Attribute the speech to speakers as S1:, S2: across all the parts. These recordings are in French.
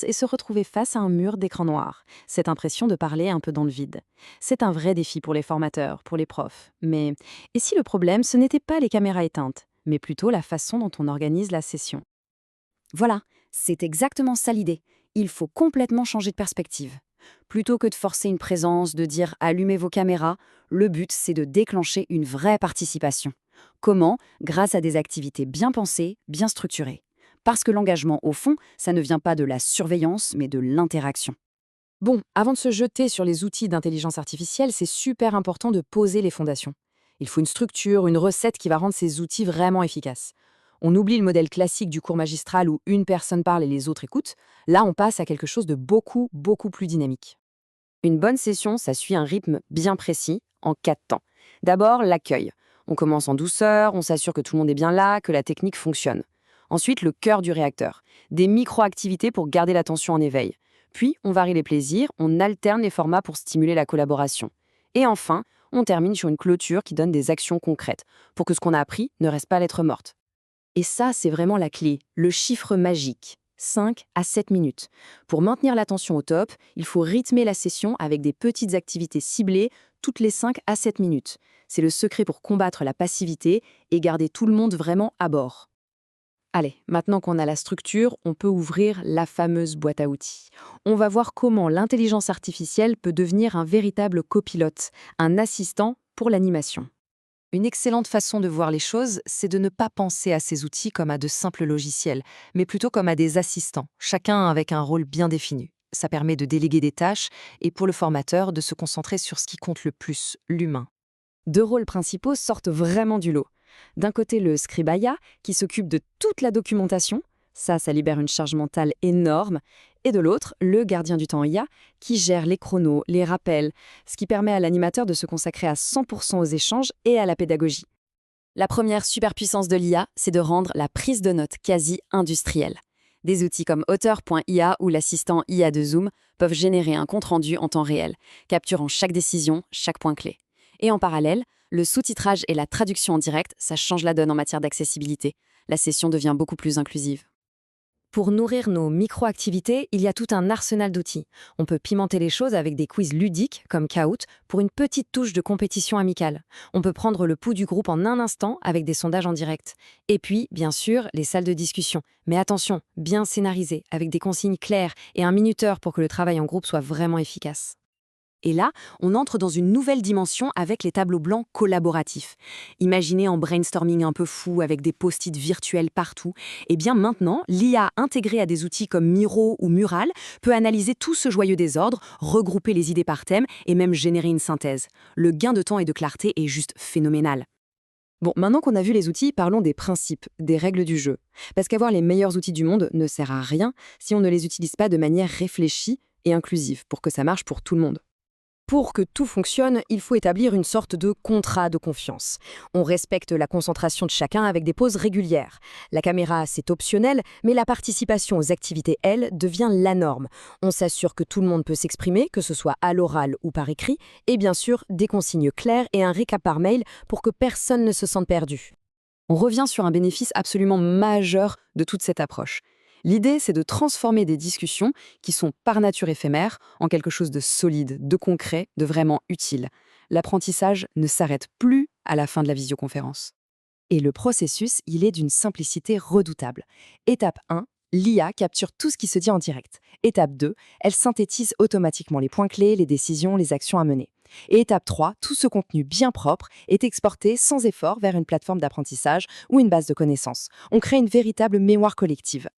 S1: et se retrouver face à un mur d'écran noir. Cette impression de parler un peu dans le vide. C'est un vrai défi pour les formateurs, pour les profs. Mais et si le problème, ce n'était pas les caméras éteintes, mais plutôt la façon dont on organise la session?
S2: Voilà, c'est exactement ça l'idée. Il faut complètement changer de perspective. Plutôt que de forcer une présence, de dire allumez vos caméras, le but c'est de déclencher une vraie participation. Comment? Grâce à des activités bien pensées, bien structurées. Parce que l'engagement, au fond, ça ne vient pas de la surveillance, mais de l'interaction.
S1: Bon, avant de se jeter sur les outils d'intelligence artificielle, c'est super important de poser les fondations. Il faut une structure, une recette qui va rendre ces outils vraiment efficaces. On oublie le modèle classique du cours magistral où une personne parle et les autres écoutent. Là, on passe à quelque chose de beaucoup, beaucoup plus dynamique.
S2: Une bonne session, ça suit un rythme bien précis, en 4 temps. D'abord, l'accueil. On commence en douceur, on s'assure que tout le monde est bien là, que la technique fonctionne. Ensuite, le cœur du réacteur. Des micro-activités pour garder l'attention en éveil. Puis, on varie les plaisirs, on alterne les formats pour stimuler la collaboration. Et enfin, on termine sur une clôture qui donne des actions concrètes, pour que ce qu'on a appris ne reste pas lettre morte. Et ça, c'est vraiment la clé, le chiffre magique. 5 à 7 minutes. Pour maintenir l'attention au top, il faut rythmer la session avec des petites activités ciblées toutes les 5 à 7 minutes. C'est le secret pour combattre la passivité et garder tout le monde vraiment à bord.
S1: Allez, maintenant qu'on a la structure, on peut ouvrir la fameuse boîte à outils. On va voir comment l'intelligence artificielle peut devenir un véritable copilote, un assistant pour l'animation. Une excellente façon de voir les choses, c'est de ne pas penser à ces outils comme à de simples logiciels, mais plutôt comme à des assistants, chacun avec un rôle bien défini. Ça permet de déléguer des tâches et pour le formateur de se concentrer sur ce qui compte le plus, l'humain. Deux rôles principaux sortent vraiment du lot. D'un côté, le scribaya, qui s'occupe de toute la documentation, ça libère une charge mentale énorme, et de l'autre, le gardien du temps IA, qui gère les chronos, les rappels, ce qui permet à l'animateur de se consacrer à 100% aux échanges et à la pédagogie. La première superpuissance de l'IA, c'est de rendre la prise de notes quasi industrielle. Des outils comme Auteur.ia ou l'assistant IA de Zoom peuvent générer un compte-rendu en temps réel, capturant chaque décision, chaque point clé. Et en parallèle, le sous-titrage et la traduction en direct, ça change la donne en matière d'accessibilité. La session devient beaucoup plus inclusive. Pour nourrir nos micro-activités, il y a tout un arsenal d'outils. On peut pimenter les choses avec des quiz ludiques, comme Kahoot, pour une petite touche de compétition amicale. On peut prendre le pouls du groupe en un instant avec des sondages en direct. Et puis, bien sûr, les salles de discussion. Mais attention, bien scénarisées, avec des consignes claires et un minuteur pour que le travail en groupe soit vraiment efficace. Et là, on entre dans une nouvelle dimension avec les tableaux blancs collaboratifs. Imaginez en brainstorming un peu fou avec des post-it virtuels partout. Et bien maintenant, l'IA intégrée à des outils comme Miro ou Mural peut analyser tout ce joyeux désordre, regrouper les idées par thème et même générer une synthèse. Le gain de temps et de clarté est juste phénoménal. Bon, maintenant qu'on a vu les outils, parlons des principes, des règles du jeu. Parce qu'avoir les meilleurs outils du monde ne sert à rien si on ne les utilise pas de manière réfléchie et inclusive pour que ça marche pour tout le monde. Pour que tout fonctionne, il faut établir une sorte de contrat de confiance. On respecte la concentration de chacun avec des pauses régulières. La caméra, c'est optionnel, mais la participation aux activités, elle, devient la norme. On s'assure que tout le monde peut s'exprimer, que ce soit à l'oral ou par écrit, et bien sûr, des consignes claires et un récap par mail pour que personne ne se sente perdu. On revient sur un bénéfice absolument majeur de toute cette approche. L'idée, c'est de transformer des discussions qui sont par nature éphémères en quelque chose de solide, de concret, de vraiment utile. L'apprentissage ne s'arrête plus à la fin de la visioconférence. Et le processus, il est d'une simplicité redoutable. Étape 1, l'IA capture tout ce qui se dit en direct. Étape 2, elle synthétise automatiquement les points clés, les décisions, les actions à mener. Et étape 3, tout ce contenu bien propre est exporté sans effort vers une plateforme d'apprentissage ou une base de connaissances. On crée une véritable mémoire collective.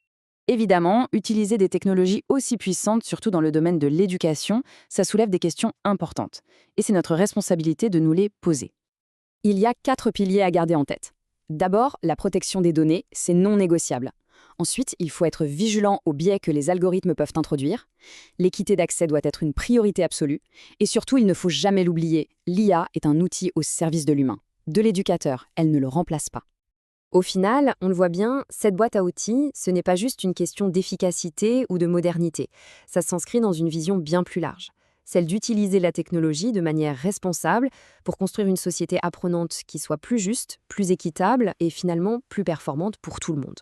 S1: Évidemment, utiliser des technologies aussi puissantes, surtout dans le domaine de l'éducation, ça soulève des questions importantes. Et c'est notre responsabilité de nous les poser. Il y a 4 piliers à garder en tête. D'abord, la protection des données, c'est non négociable. Ensuite, il faut être vigilant aux biais que les algorithmes peuvent introduire. L'équité d'accès doit être une priorité absolue. Et surtout, il ne faut jamais l'oublier, l'IA est un outil au service de l'humain. De l'éducateur, elle ne le remplace pas. Au final, on le voit bien, cette boîte à outils, ce n'est pas juste une question d'efficacité ou de modernité. Ça s'inscrit dans une vision bien plus large, celle d'utiliser la technologie de manière responsable pour construire une société apprenante qui soit plus juste, plus équitable et finalement plus performante pour tout le monde.